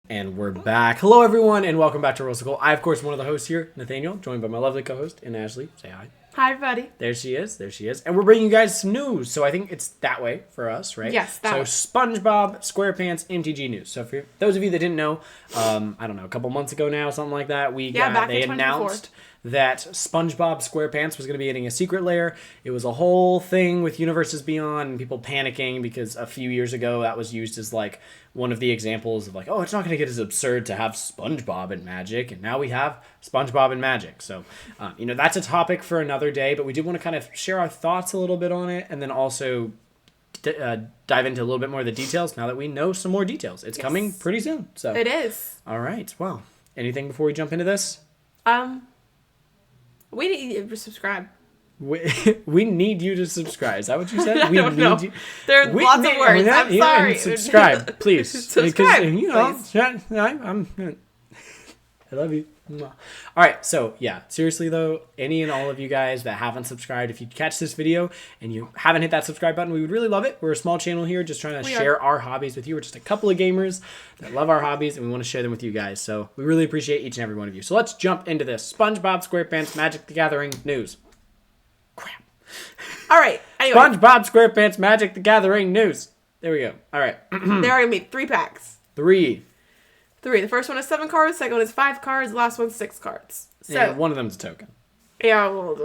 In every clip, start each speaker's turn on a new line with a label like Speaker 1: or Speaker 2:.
Speaker 1: And we're back. Hello, everyone, and welcome back to Rossicle. I, of course, one of the hosts here, Nathaniel, joined by my lovely co-host, and Ashley. Say hi.
Speaker 2: Hi, everybody.
Speaker 1: There she is. There she is. And we're bringing you guys some news. So I think it's that way for us, right?
Speaker 2: Yes, that
Speaker 1: So
Speaker 2: way.
Speaker 1: SpongeBob SquarePants MTG news. So for those of you that didn't know, I don't know, a couple months ago now, something like that, they announced that SpongeBob SquarePants was going to be getting a secret lair. It was a whole thing with Universes Beyond and people panicking because a few years ago that was used as like one of the examples of like, oh, it's not going to get as absurd to have SpongeBob and magic, and now we have SpongeBob and magic. So, that's a topic for another day, but we did want to kind of share our thoughts a little bit on it, and then also dive into a little bit more of the details now that we know some more details. It's coming pretty soon. So
Speaker 2: it is.
Speaker 1: All right. Well, anything before we jump into this?
Speaker 2: We need you to subscribe.
Speaker 1: We need you to subscribe. Is that what you said?
Speaker 2: I don't know. There are lots of words. I'm sorry.
Speaker 1: Subscribe, please.
Speaker 2: Subscribe,
Speaker 1: please. I love you. All right, so yeah, seriously though, any and all of you guys that haven't subscribed, if you catch this video and you haven't hit that subscribe button, we would really love it. We're a small channel here just trying to share our hobbies with you. We're just a couple of gamers that love our hobbies and we want to share them with you guys. So we really appreciate each and every one of you. So let's jump into this SpongeBob SquarePants Magic the Gathering news. Crap.
Speaker 2: All right. Anyway.
Speaker 1: SpongeBob SquarePants Magic the Gathering news. There we go. All right.
Speaker 2: There are going to be 3 packs.
Speaker 1: 3.
Speaker 2: The first one is 7 cards. The second one is 5 cards. The last one's 6 cards. So
Speaker 1: yeah, one of them's a token.
Speaker 2: Yeah. Well,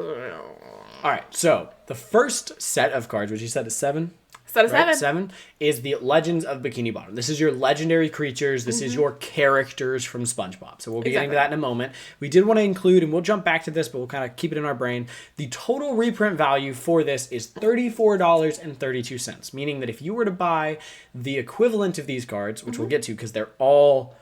Speaker 1: all right. So the first set of cards, which you said is 7.
Speaker 2: Set of 7.
Speaker 1: 7 is the Legends of Bikini Bottom. This is your legendary creatures. This is your characters from SpongeBob. So we'll be getting to that in a moment. We did want to include, and we'll jump back to this, but we'll kind of keep it in our brain. The total reprint value for this is $34.32, meaning that if you were to buy the equivalent of these cards, which we'll get to because they're all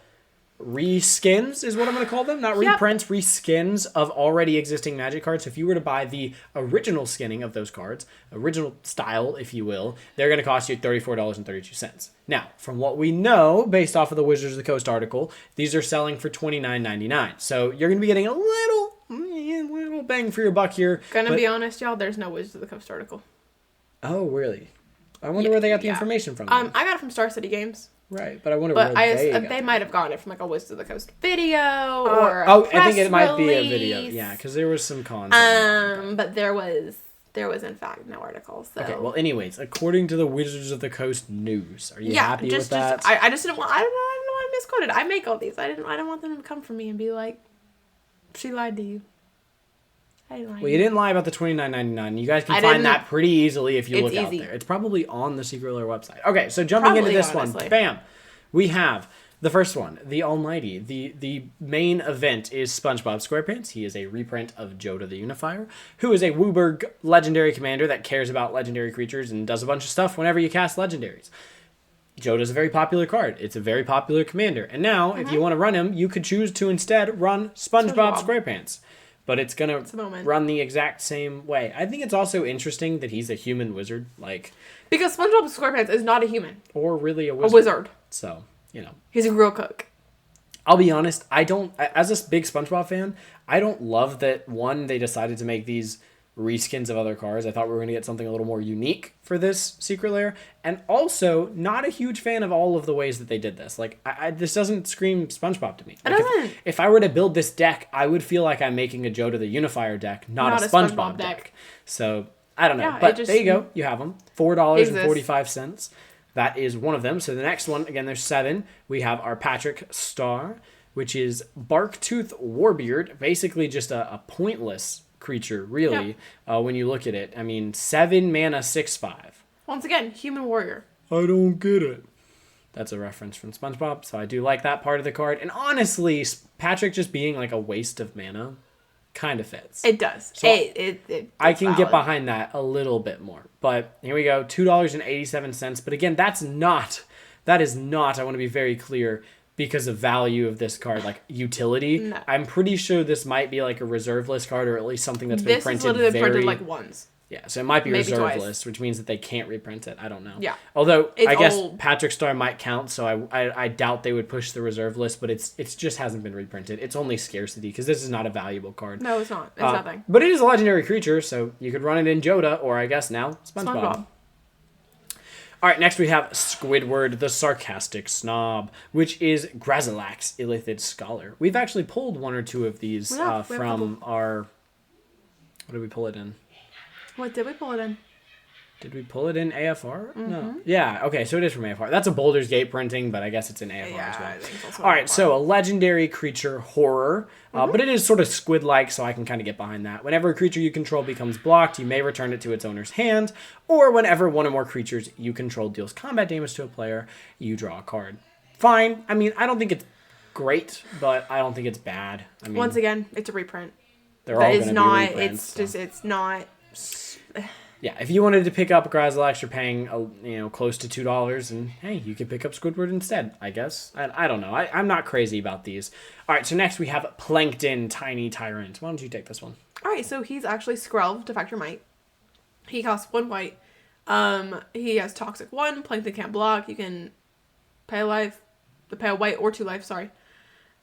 Speaker 1: reskins is what I'm going to call them. Not reprints, reskins of already existing Magic cards. So if you were to buy the original skinning of those cards, original style, if you will, they're going to cost you $34.32. Now, from what we know, based off of the Wizards of the Coast article, these are selling for $29.99. So you're going to be getting a little bang for your buck here.
Speaker 2: Gonna be honest, y'all, there's no Wizards of the Coast article.
Speaker 1: Oh, really? I wonder where they got the information from.
Speaker 2: I got it from Star City Games.
Speaker 1: Right, but I wonder where
Speaker 2: they might have gotten it from like a Wizards of the Coast video or I
Speaker 1: think it might be a video. Yeah, because there was some cons.
Speaker 2: But there was in fact no article. So.
Speaker 1: Okay, well, anyways, according to the Wizards of the Coast news, are you happy with that?
Speaker 2: I just didn't want. I don't know. I misquoted. I make all these. I don't want them to come from me and be like, she lied to you.
Speaker 1: Well, you didn't lie about the $29.99. You guys can find that pretty easily if you look out there. It's probably on the Secret Lair website. Okay, so jumping into this one, bam, we have the first one, the Almighty. The main event is SpongeBob SquarePants. He is a reprint of Joda the Unifier, who is a Wooburg legendary commander that cares about legendary creatures and does a bunch of stuff whenever you cast legendaries. Joda's a very popular card. It's a very popular commander. And now, if you want to run him, you could choose to instead run SpongeBob SquarePants. But it's going to run the exact same way. I think it's also interesting that he's a human wizard.
Speaker 2: Because SpongeBob SquarePants is not a human.
Speaker 1: Or really a wizard.
Speaker 2: A wizard.
Speaker 1: So,
Speaker 2: He's a real cook.
Speaker 1: I'll be honest, as a big SpongeBob fan, I don't love that, one, they decided to make these reskins of other cards. I thought we were going to get something a little more unique for this Secret Lair. And also, not a huge fan of all of the ways that they did this. This doesn't scream SpongeBob to me.
Speaker 2: It doesn't.
Speaker 1: If I were to build this deck, I would feel like I'm making a Joda the Unifier deck, not a SpongeBob deck. So, I don't know.
Speaker 2: Yeah,
Speaker 1: but there you go. You have them. $4.45. That is one of them. So the next one, again, there's 7. We have our Patrick Star, which is Barktooth Warbeard. Basically just a pointless creature, really, when you look at it. I mean, 7 mana, 6/5.
Speaker 2: Once again, human warrior.
Speaker 1: I don't get it. That's a reference from SpongeBob, so I do like that part of the card. And honestly, Patrick just being like a waste of mana kind of fits.
Speaker 2: It does. So
Speaker 1: I can get behind that a little bit more. But here we go, $2.87. But again, that is not, I want to be very clear, because of value of this card, like utility.
Speaker 2: No.
Speaker 1: I'm pretty sure this might be like a reserve list card, or at least something that's been printed.
Speaker 2: This is literally printed like once.
Speaker 1: Yeah, so it might be
Speaker 2: maybe
Speaker 1: reserve
Speaker 2: twice.
Speaker 1: list, which means that they can't reprint it. I don't know.
Speaker 2: Yeah.
Speaker 1: Although I guess
Speaker 2: old.
Speaker 1: Patrick Star might count, so I doubt they would push the reserve list, but it's just hasn't been reprinted. It's only scarcity because this is not a valuable card.
Speaker 2: No, it's not. It's nothing.
Speaker 1: But it is a legendary creature, so you could run it in Joda, or I guess now SpongeBob. All right, next we have Squidward, the Sarcastic Snob, which is Grazilax, Illithid Scholar. We've actually pulled one or two of these from our... What did we pull it in?
Speaker 2: What did we pull it in?
Speaker 1: Did we pull it in AFR? No. Yeah, okay, so it is from AFR. That's a Baldur's Gate printing, but I guess it's in AFR as well.
Speaker 2: I think it's also
Speaker 1: All right,
Speaker 2: AFR.
Speaker 1: so a legendary creature horror, but it is sort of squid-like, so I can kind of get behind that. Whenever a creature you control becomes blocked, you may return it to its owner's hand, or whenever one or more creatures you control deals combat damage to a player, you draw a card. Fine. I mean, I don't think it's great, but I don't think it's bad. I mean,
Speaker 2: once again, it's a reprint.
Speaker 1: they're all going to be reprints.
Speaker 2: It's not...
Speaker 1: Yeah, if you wanted to pick up Grazilax, you're paying close to $2, and hey, you could pick up Squidward instead, I guess. I don't know. I'm not crazy about these. All right, so next we have Plankton, Tiny Tyrant. Why don't you take this one?
Speaker 2: All right, so he's actually Skrelv, Defector Might. He costs 1 white. He has Toxic 1. Plankton can't block. You can pay a white or 2 life, sorry.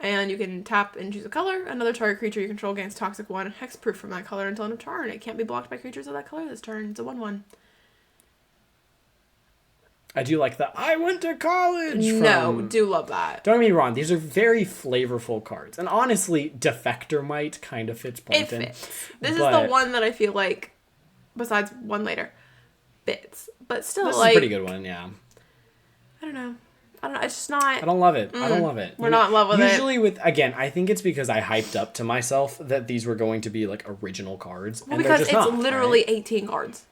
Speaker 2: And you can tap and choose a color. Another target creature you control gains Toxic 1, hexproof from that color until end of turn. It can't be blocked by creatures of that color this turn. It's a 1/1.
Speaker 1: I do like the I went to college
Speaker 2: do love that.
Speaker 1: Don't get me wrong, these are very flavorful cards. And honestly, Defector Might kind of fits Plankton.
Speaker 2: It fits. This is the one that I feel like, besides one later, fits. But still,
Speaker 1: this is a pretty good one, yeah.
Speaker 2: I don't know. It's just not...
Speaker 1: I don't love it. I don't love it.
Speaker 2: We're not in love with it.
Speaker 1: Usually again, I think it's because I hyped up to myself that these were going to be like original cards.
Speaker 2: Well,
Speaker 1: and
Speaker 2: because
Speaker 1: it's
Speaker 2: literally 18 cards.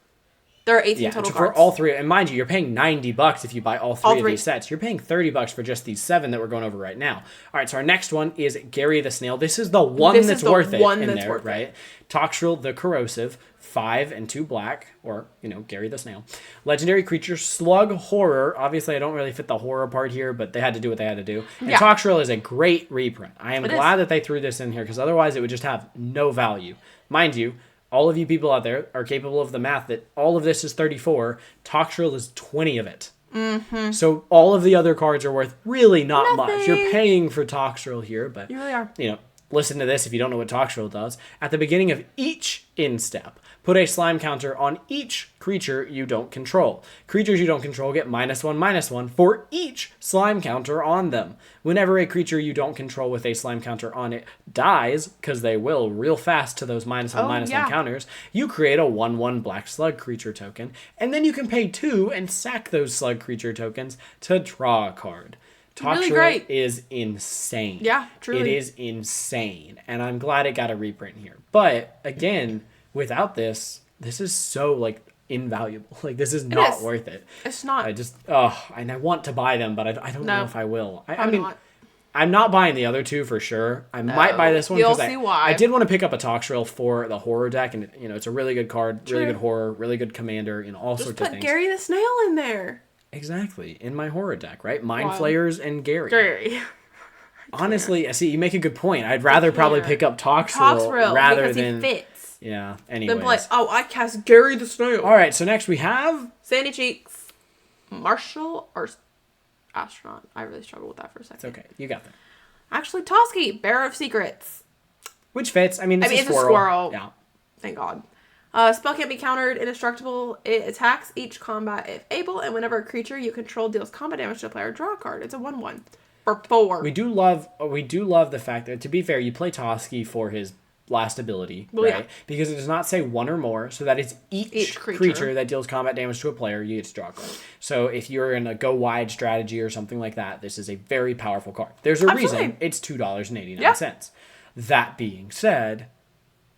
Speaker 2: There are 18 total cards.
Speaker 1: For all three. And mind you, you're paying $90 if you buy all three of these sets. You're paying $30 for just these 7 that we're going over right now. All right, so our next one is Gary the Snail. This is the one that's worth it in there, right? Toxrill the Corrosive, 5 and 2 black, or, Gary the Snail. Legendary creature, Slug Horror. Obviously, I don't really fit the horror part here, but they had to do what they had to do. And Toxrill is a great reprint. I am glad that they threw this in here, because otherwise it would just have no value. Mind you, all of you people out there are capable of the math that all of this is 34. Toxrill is 20 of it. Mm-hmm. So all of the other cards are worth really not much. You're paying for Toxrill here, but
Speaker 2: you really are.
Speaker 1: Listen to this if you don't know what Toxrill does. At the beginning of each instep, put a slime counter on each creature you don't control. Creatures you don't control get -1/-1 for each slime counter on them. Whenever a creature you don't control with a slime counter on it dies, because they will real fast to those -1/-1 counters, you create a 1/1 black slug creature token, and then you can pay 2 and sack those slug creature tokens to draw a card. Toxrill is insane.
Speaker 2: Yeah, truly.
Speaker 1: It is insane. And I'm glad it got a reprint here. But, again, without this is so, invaluable. This is not worth it.
Speaker 2: It's not.
Speaker 1: And I want to buy them, but I don't know if I will. I'm not buying the other two for sure. I might buy this one because I did want to pick up a Toxrill for the horror deck, and it's a really good card, really good horror, really good commander, all sorts of things.
Speaker 2: Just put Gary the Snail in there.
Speaker 1: Exactly, in my horror deck, right? Mind Flayers and Gary. Honestly, see, you make a good point. I'd rather probably pick up Toxrill rather
Speaker 2: because
Speaker 1: than...
Speaker 2: he fits.
Speaker 1: Yeah, anyways.
Speaker 2: Then I cast Gary the Snail.
Speaker 1: All right, so next we have...
Speaker 2: Sandy Cheeks, Marshall, or Astronaut. I really struggled with that for a second.
Speaker 1: It's okay, you got that.
Speaker 2: Actually, Toski, Bearer of Secrets.
Speaker 1: Which fits. I mean, it's a
Speaker 2: squirrel.
Speaker 1: Yeah.
Speaker 2: Thank God. Spell can't be countered, indestructible. It attacks each combat if able, and whenever a creature you control deals combat damage to a player, draw a card. It's a 1/1 for 4.
Speaker 1: We do love the fact that, to be fair, you play Toski for his last ability, right? Yeah. Because it does not say 1 or more, so that is each creature that deals combat damage to a player, you get to draw a card. So if you're in a go wide strategy or something like that, this is a very powerful card. There's a reason it's $2.89. Yeah. That being said,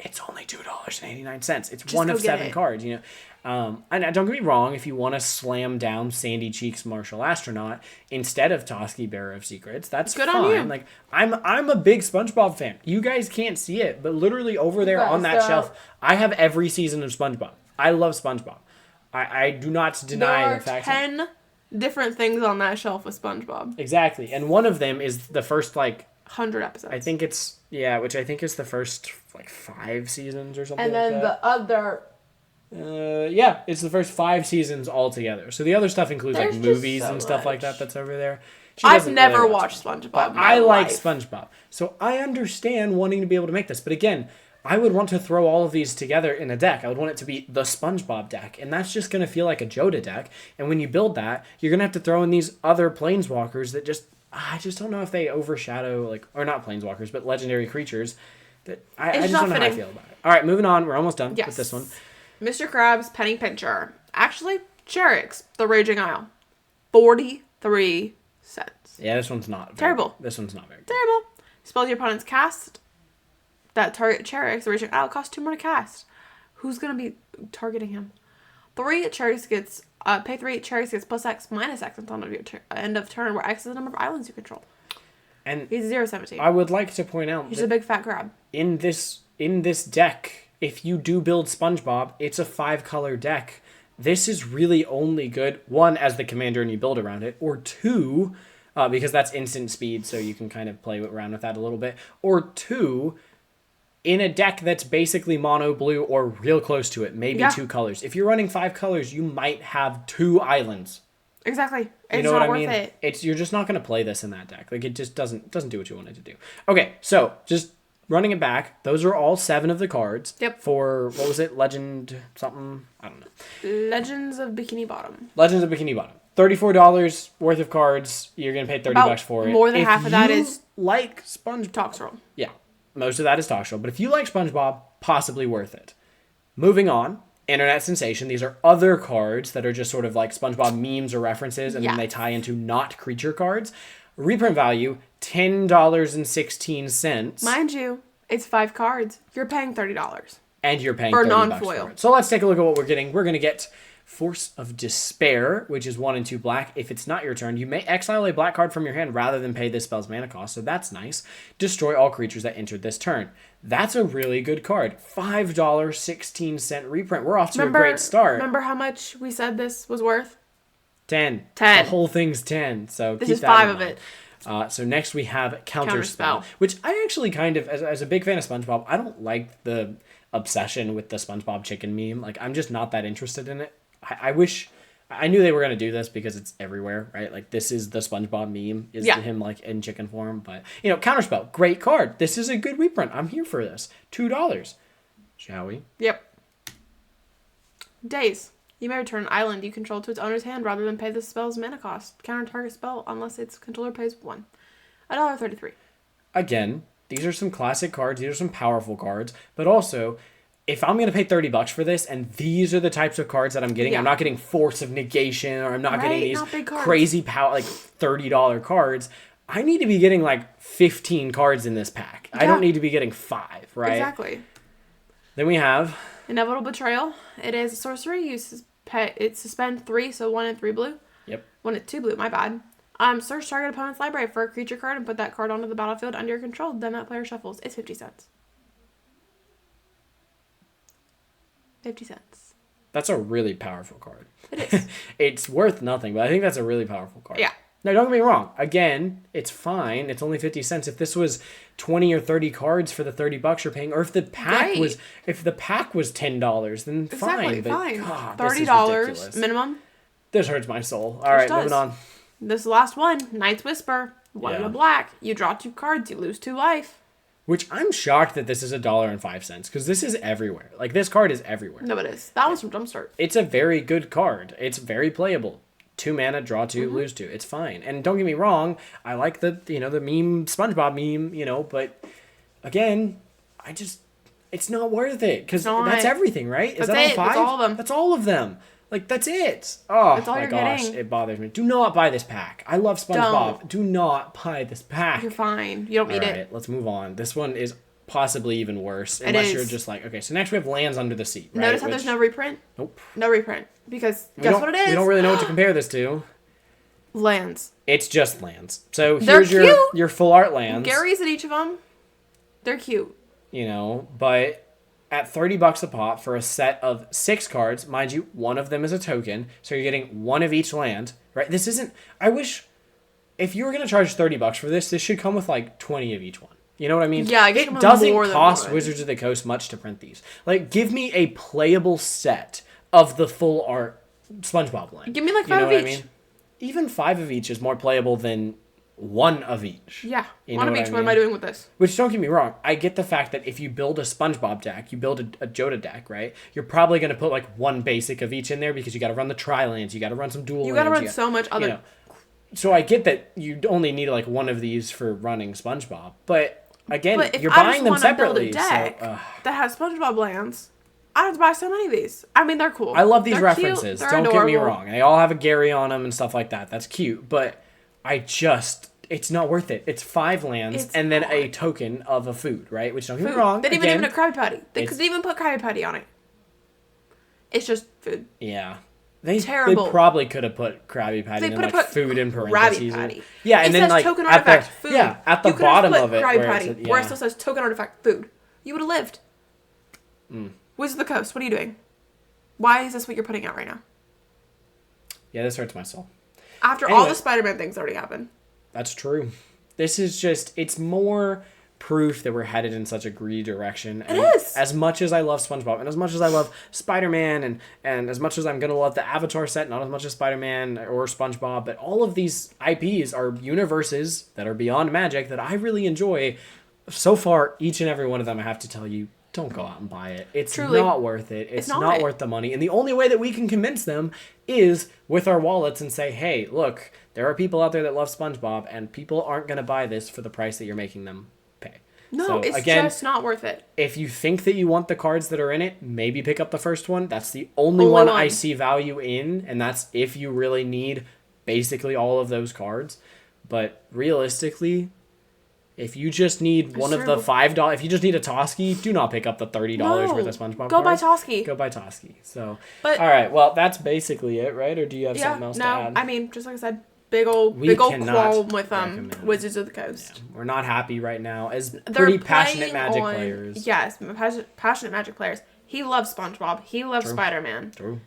Speaker 1: it's only $2.89. It's one of 7 cards, And don't get me wrong, if you want to slam down Sandy Cheeks Martial Astronaut instead of Toski Bearer of Secrets, that's good fine. On you. I'm a big SpongeBob fan. You guys can't see it, but literally over there on that shelf, I have every season of SpongeBob. I love SpongeBob. I do not deny the fact
Speaker 2: there are 10 different things on that shelf with SpongeBob.
Speaker 1: Exactly, and one of them is the first
Speaker 2: 100 episodes.
Speaker 1: I think it's which I think is the first 5 seasons or something.
Speaker 2: And then the other.
Speaker 1: It's the first 5 seasons altogether. So the other stuff includes movies and stuff like that. That's over there.
Speaker 2: I've never watched SpongeBob.
Speaker 1: I like SpongeBob, so I understand wanting to be able to make this. But again, I would want to throw all of these together in a deck. I would want it to be the SpongeBob deck, and that's just going to feel like a Joda deck. And when you build that, you're going to have to throw in these other planeswalkers that just, I just don't know if they overshadow, like, or not planeswalkers, but legendary creatures. That I just don't know how I feel about it. All right, moving on. We're almost done with this one.
Speaker 2: Mr. Krabs, Penny Pincher. Actually, Cherix, the Raging Isle. 43 cents.
Speaker 1: Yeah, this one's not
Speaker 2: terrible.
Speaker 1: This one's not very good.
Speaker 2: Terrible. Spells your opponent's cast. That target Cherix, the Raging Isle, costs 2 more to cast. Who's going to be targeting him? 3 Cherix gets, pay 3 Cherix gets plus X minus X until end of turn, where X is the number of islands you control.
Speaker 1: And
Speaker 2: he's 0-17.
Speaker 1: I would like to point out
Speaker 2: he's a big fat crab.
Speaker 1: In this deck, if you do build SpongeBob, it's a 5-color deck. This is really only good, 1, as the commander and you build around it, or 2, because that's instant speed, so you can kind of play around with that a little bit, or 2, in a deck that's basically mono blue or real close to it, maybe 2 colors. If you're running 5 colors, you might have 2 islands.
Speaker 2: Exactly. It's
Speaker 1: you know
Speaker 2: not
Speaker 1: what I
Speaker 2: worth
Speaker 1: mean?
Speaker 2: it.
Speaker 1: You're just not going to play this in that deck. Like, it just doesn't do what you want it to do. Okay, so just running it back, those are all 7 of the cards.
Speaker 2: Yep.
Speaker 1: For, what was it? Legend something? I don't know.
Speaker 2: Legends of Bikini Bottom.
Speaker 1: Legends of Bikini Bottom. $34 worth of cards. You're going to pay $30 for it.
Speaker 2: More than half of that is
Speaker 1: like SpongeBob.
Speaker 2: Toxtrol.
Speaker 1: Yeah. Most of that is Toxtrol. But if you like SpongeBob, possibly worth it. Moving on. Internet sensation. These are other cards that are just sort of like SpongeBob memes or references, and then they tie into not creature cards. Reprint value, $10.16.
Speaker 2: Mind you, it's 5 cards. You're paying $30.
Speaker 1: And you're paying
Speaker 2: for
Speaker 1: $30
Speaker 2: non-foil.
Speaker 1: for it. So let's take a look at what we're getting. We're going to get Force of Despair, which is 1 and 2 black. If it's not your turn, you may exile a black card from your hand rather than pay this spell's mana cost, so that's nice. Destroy all creatures that entered this turn. That's a really good card. $5.16 reprint. We're off to a great start.
Speaker 2: Remember how much we said this was worth?
Speaker 1: 10.
Speaker 2: 10.
Speaker 1: The whole thing's 10, so
Speaker 2: this
Speaker 1: keep
Speaker 2: is
Speaker 1: that
Speaker 2: 5
Speaker 1: in
Speaker 2: of
Speaker 1: mind.
Speaker 2: it.
Speaker 1: So next we have Counterspell,
Speaker 2: Counterspell,
Speaker 1: which I actually kind of, as a big fan of SpongeBob, I don't like the obsession with the SpongeBob chicken meme. Like, I'm just not that interested in it. I wish... I knew they were going to do this because it's everywhere, right? Like, this is the SpongeBob meme, is him, like, in chicken form. But, you know, Counterspell, great card. This is a good reprint. I'm here for this. $2. Shall we?
Speaker 2: Yep. Days. You may return an island you control to its owner's hand rather than pay the spell's mana cost. Counter target spell unless its controller pays 1. $1.33.
Speaker 1: Again, these are some classic cards. These are some powerful cards. But also... if I'm going to pay $30 for this, and these are the types of cards that I'm getting, I'm not getting Force of Negation, or I'm not getting these crazy power, like $30 cards. I need to be getting like 15 cards in this pack. I don't need to be getting 5, right?
Speaker 2: Exactly.
Speaker 1: Then we have
Speaker 2: Inevitable Betrayal. It is a sorcery. It suspend 3, so 1 and 3 blue.
Speaker 1: Yep.
Speaker 2: 1 and 2 blue, my bad. Search target opponent's library for a creature card and put that card onto the battlefield under your control. Then that player shuffles. It's 50 cents. 50 cents.
Speaker 1: That's a really powerful card.
Speaker 2: It is.
Speaker 1: It's worth nothing, but I think that's a really powerful card.
Speaker 2: Yeah.
Speaker 1: Now, don't get me wrong. Again, it's fine. It's only 50 cents. If this was 20 or 30 cards for the $30 you're paying, or if the pack was $10, then fine. But
Speaker 2: fine.
Speaker 1: God,
Speaker 2: $30 minimum.
Speaker 1: This hurts my soul. All right, moving on.
Speaker 2: This last one, Knight's Whisper. 1 and a black. You draw 2 cards. You lose 2 life.
Speaker 1: Which I'm shocked that this is $1.05 because this is everywhere. Like, this card is everywhere.
Speaker 2: No, it is. That was from Jumpstart.
Speaker 1: It's a very good card. It's very playable. 2 mana, draw 2, lose 2. It's fine. And don't get me wrong, I like the meme, SpongeBob meme, but again, it's not worth it because that's everything, right? Is that all 5?
Speaker 2: That's all of them.
Speaker 1: That's all of them. Like, that's it. Oh,
Speaker 2: that's all
Speaker 1: my
Speaker 2: you're
Speaker 1: gosh.
Speaker 2: getting.
Speaker 1: It bothers me. Do not buy this pack. I love SpongeBob. Do not buy this pack.
Speaker 2: You're fine. You don't need it.
Speaker 1: Let's move on. This one is possibly even worse. Unless you're just like, okay, so next we have Lands Under the Sea. Right?
Speaker 2: Notice how there's no reprint?
Speaker 1: Nope.
Speaker 2: No reprint. Because guess what it is?
Speaker 1: We don't really know what to compare this to.
Speaker 2: Lands.
Speaker 1: It's just lands. So here's your full art lands.
Speaker 2: Gary's at each of them. They're cute.
Speaker 1: But at $30 a pop for a set of 6 cards, mind you, one of them is a token, so you're getting 1 of each land, right? This isn't... I wish... If you were going to charge $30 for this should come with like 20 of each one. You know what I mean?
Speaker 2: Yeah,
Speaker 1: it doesn't cost Wizards of the Coast much to print these. Like, give me a playable set of the full art SpongeBob land.
Speaker 2: Give me like 5 of each. I mean?
Speaker 1: Even 5 of each is more playable than one of each.
Speaker 2: Yeah,
Speaker 1: You
Speaker 2: one
Speaker 1: know
Speaker 2: of
Speaker 1: what
Speaker 2: each.
Speaker 1: I
Speaker 2: What am
Speaker 1: mean?
Speaker 2: I doing with this?
Speaker 1: Which, don't get me wrong, I get the fact that if you build a SpongeBob deck, you build a Joda deck, right? You're probably going to put like one basic of each in there because you got to run the tri-lands, you got to run some dual lands.
Speaker 2: You got to run so much other.
Speaker 1: You know. So I get that you only need like one of these for running SpongeBob, but again,
Speaker 2: But if
Speaker 1: you're
Speaker 2: I
Speaker 1: buying
Speaker 2: just
Speaker 1: them
Speaker 2: want to build
Speaker 1: separately.
Speaker 2: a deck
Speaker 1: So,
Speaker 2: that has SpongeBob lands, I have to buy so many of these. I mean, they're cool.
Speaker 1: I love these
Speaker 2: They're
Speaker 1: references.
Speaker 2: Cute,
Speaker 1: Don't
Speaker 2: they're
Speaker 1: get me
Speaker 2: adorable.
Speaker 1: wrong. They all have a Gary on them and stuff like that. That's cute, but it's not worth it. It's 5 lands
Speaker 2: It's
Speaker 1: and then a
Speaker 2: not.
Speaker 1: token of a food, right? Which, don't get me
Speaker 2: Food.
Speaker 1: wrong.
Speaker 2: They didn't
Speaker 1: again,
Speaker 2: even have a Krabby Patty. They
Speaker 1: it's-
Speaker 2: could even put Krabby Patty on it. It's just food.
Speaker 1: Yeah. They
Speaker 2: Terrible.
Speaker 1: probably could have put Krabby Patty
Speaker 2: They
Speaker 1: and
Speaker 2: could
Speaker 1: like
Speaker 2: have put
Speaker 1: food in
Speaker 2: Krabby
Speaker 1: parentheses.
Speaker 2: Patty.
Speaker 1: Yeah, and
Speaker 2: it
Speaker 1: then
Speaker 2: says
Speaker 1: like
Speaker 2: token
Speaker 1: at
Speaker 2: artifact
Speaker 1: the
Speaker 2: food.
Speaker 1: at the
Speaker 2: You could
Speaker 1: bottom
Speaker 2: have
Speaker 1: of
Speaker 2: put
Speaker 1: it
Speaker 2: Krabby
Speaker 1: where,
Speaker 2: Patty,
Speaker 1: it's,
Speaker 2: where it still says token artifact food. You would have lived. Wizards of the Coast, what are you doing? Why is this what you're putting out right now?
Speaker 1: Yeah, this hurts my soul.
Speaker 2: After all the Spider-Man things already happened.
Speaker 1: That's true. This is just, it's more proof that we're headed in such a greedy direction. And
Speaker 2: It is.
Speaker 1: As much as I love SpongeBob and as much as I love Spider-Man and as much as I'm going to love the Avatar set, not as much as Spider-Man or SpongeBob, but all of these IPs are universes that are beyond magic that I really enjoy. So far, each and every one of them, I have to tell you, don't go out and buy it. It's
Speaker 2: Truly.
Speaker 1: not worth it. It's not
Speaker 2: not.
Speaker 1: worth the money. And the only way that we can convince them is with our wallets and say, hey, look, there are people out there that love SpongeBob and people aren't going to buy this for the price that you're making them pay.
Speaker 2: No,
Speaker 1: So,
Speaker 2: it's
Speaker 1: again,
Speaker 2: just not worth it.
Speaker 1: if you think that you want the cards that are in it, maybe pick up the first one. That's the only one I see value in, and that's if you really need basically all of those cards. But realistically, if you just need one of the $5, if you just need a Toski, do not pick up the $30 worth of SpongeBob
Speaker 2: Go buy
Speaker 1: cards.
Speaker 2: Toski.
Speaker 1: Go buy Toski. So,
Speaker 2: But-
Speaker 1: all right, well, that's basically it, right? Or do you have something else to add?
Speaker 2: I mean, just like I said, big old
Speaker 1: cannot
Speaker 2: qualm with
Speaker 1: recommend.
Speaker 2: Wizards of the Coast.
Speaker 1: We're not happy right now as
Speaker 2: They're
Speaker 1: pretty passionate
Speaker 2: playing
Speaker 1: Magic
Speaker 2: on-
Speaker 1: players.
Speaker 2: Yes, passionate Magic players. He loves SpongeBob. He loves Spider-Man.
Speaker 1: True.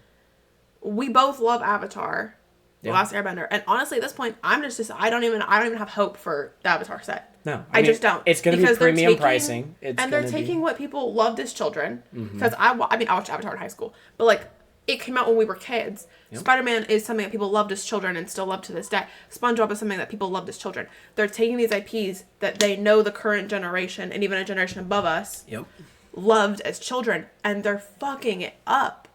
Speaker 2: We both love Avatar, The Last Airbender, and honestly, at this point, I'm just I don't even have hope for the Avatar set.
Speaker 1: No,
Speaker 2: I just don't.
Speaker 1: It's going to be
Speaker 2: Because they're
Speaker 1: premium
Speaker 2: taking-
Speaker 1: pricing.
Speaker 2: and they're taking what people loved as children. Because I watched Avatar in high school, but like it came out when we were kids.
Speaker 1: Yep.
Speaker 2: Spider-Man is something that people loved as children and still love to this day. SpongeBob is something that people loved as children. They're taking these IPs that they know the current generation and even a generation above us
Speaker 1: Yep.
Speaker 2: loved as children, and they're fucking it up.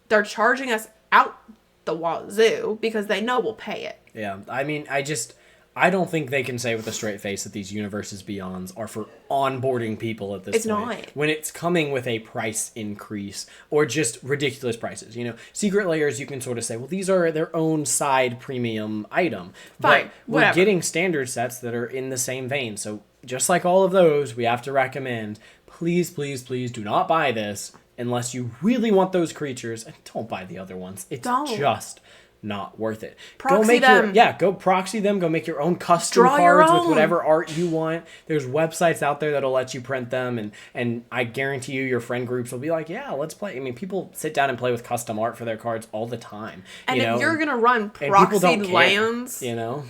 Speaker 2: They're charging us out the wazoo because they know we'll pay it.
Speaker 1: Yeah, I mean, I don't think they can say with a straight face that these universes beyonds are for onboarding people at this
Speaker 2: It's
Speaker 1: point.
Speaker 2: not.
Speaker 1: When it's coming with a price increase or just ridiculous prices. You know, Secret Layers, you can sort of say, well, these are their own side premium item.
Speaker 2: Fine,
Speaker 1: But we're
Speaker 2: whatever.
Speaker 1: getting standard sets that are in the same vein. So just like all of those, we have to recommend, please, please, please do not buy this unless you really want those creatures. And don't buy the other ones. It's
Speaker 2: Don't.
Speaker 1: just not worth it.
Speaker 2: Proxy them.
Speaker 1: Go proxy them. Go make your own custom
Speaker 2: Draw your
Speaker 1: cards with
Speaker 2: own.
Speaker 1: whatever art you want. There's websites out there that'll let you print them, and I guarantee you, your friend groups will be like, yeah, let's play. I mean, people sit down and play with custom art for their cards all the time.
Speaker 2: And
Speaker 1: you
Speaker 2: if
Speaker 1: know?
Speaker 2: you're gonna run
Speaker 1: And people don't
Speaker 2: proxied
Speaker 1: care,
Speaker 2: lands,
Speaker 1: you know.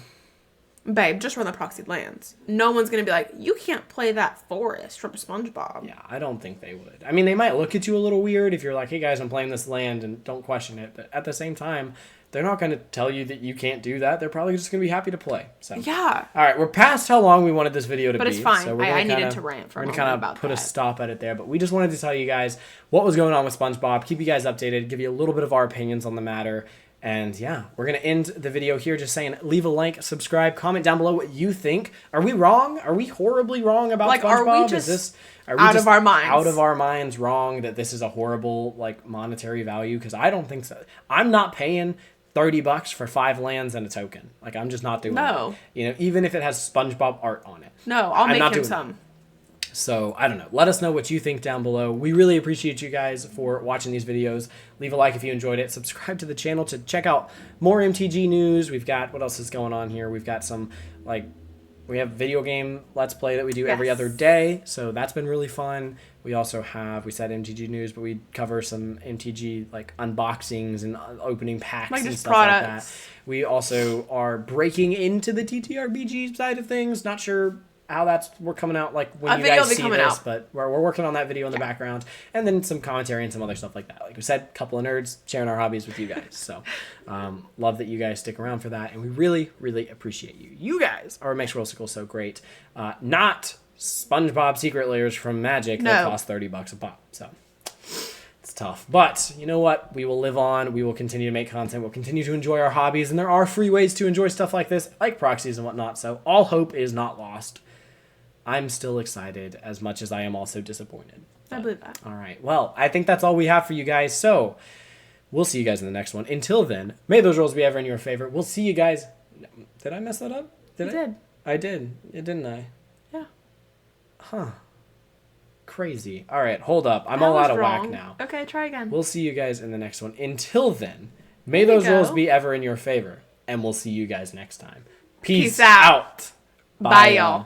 Speaker 2: babe, just run the proxied lands. No one's gonna be like, you can't play that forest from SpongeBob.
Speaker 1: Yeah, I don't think they would. I mean, they might look at you a little weird if you're like, hey guys, I'm playing this land, and don't question it. But at the same time, they're not going to tell you that you can't do that. They're probably just going to be happy to play. So
Speaker 2: Yeah.
Speaker 1: all right, we're past how long we wanted this video to
Speaker 2: But
Speaker 1: be.
Speaker 2: it's fine.
Speaker 1: So we're
Speaker 2: I
Speaker 1: gonna
Speaker 2: needed
Speaker 1: kinda-
Speaker 2: to rant for a
Speaker 1: we're gonna
Speaker 2: moment
Speaker 1: kinda
Speaker 2: about
Speaker 1: put a
Speaker 2: that.
Speaker 1: stop at it there. But we just wanted to tell you guys what was going on with SpongeBob, keep you guys updated, give you a little bit of our opinions on the matter. And yeah, we're going to end the video here just saying leave a like, subscribe, comment down below what you think. Are we wrong? Are we horribly wrong about
Speaker 2: Like,
Speaker 1: SpongeBob?
Speaker 2: are we
Speaker 1: Is
Speaker 2: just
Speaker 1: this
Speaker 2: out of our minds?
Speaker 1: Out of our minds wrong that this is a horrible like monetary value? Because I don't think so. I'm not paying $30 for 5 lands and a token. Like, I'm just not doing
Speaker 2: No.
Speaker 1: it. You know, even if it has SpongeBob art on it.
Speaker 2: No, I'll
Speaker 1: I'm
Speaker 2: make
Speaker 1: not
Speaker 2: him
Speaker 1: doing
Speaker 2: some.
Speaker 1: So, I don't know. Let us know what you think down below. We really appreciate you guys for watching these videos. Leave a like if you enjoyed it. Subscribe to the channel to check out more MTG news. We've got, what else is going on here? We've got some, like, we have video game Let's Play that we do every
Speaker 2: Yes.
Speaker 1: other day. So, that's been really fun. We also have, we said MTG news, but we cover some MTG, like, unboxings and opening packs
Speaker 2: Like
Speaker 1: and
Speaker 2: just
Speaker 1: stuff like
Speaker 2: products.
Speaker 1: that. We also are breaking into the TTRPG side of things. Not sure we're coming out like when
Speaker 2: A
Speaker 1: you
Speaker 2: video
Speaker 1: guys
Speaker 2: will be
Speaker 1: see
Speaker 2: coming
Speaker 1: this,
Speaker 2: out.
Speaker 1: but we're working on that video in the background, and then some commentary and some other stuff like that. Like we said, a couple of nerds sharing our hobbies with you guys. So love that you guys stick around for that, and we really, really appreciate you. You guys are what makes Worldsicle so great. Not SpongeBob secret layers from Magic that cost $30 a pop. So it's tough, but you know what? We will live on. We will continue to make content. We'll continue to enjoy our hobbies, and there are free ways to enjoy stuff like this, like proxies and whatnot. So all hope is not lost. I'm still excited as much as I am also disappointed.
Speaker 2: I believe that.
Speaker 1: All right. Well, I think that's all we have for you guys. So we'll see you guys in the next one. Until then, may those rolls be ever in your favor. We'll see you guys. Did I mess that up?
Speaker 2: You did.
Speaker 1: I did. Didn't I?
Speaker 2: Yeah.
Speaker 1: Huh. Crazy. All right. Hold up. I'm all out of whack now.
Speaker 2: Okay, try again.
Speaker 1: We'll see you guys in the next one. Until then, may those rolls be ever in your favor. And we'll see you guys next time. Peace out.
Speaker 2: Bye, y'all.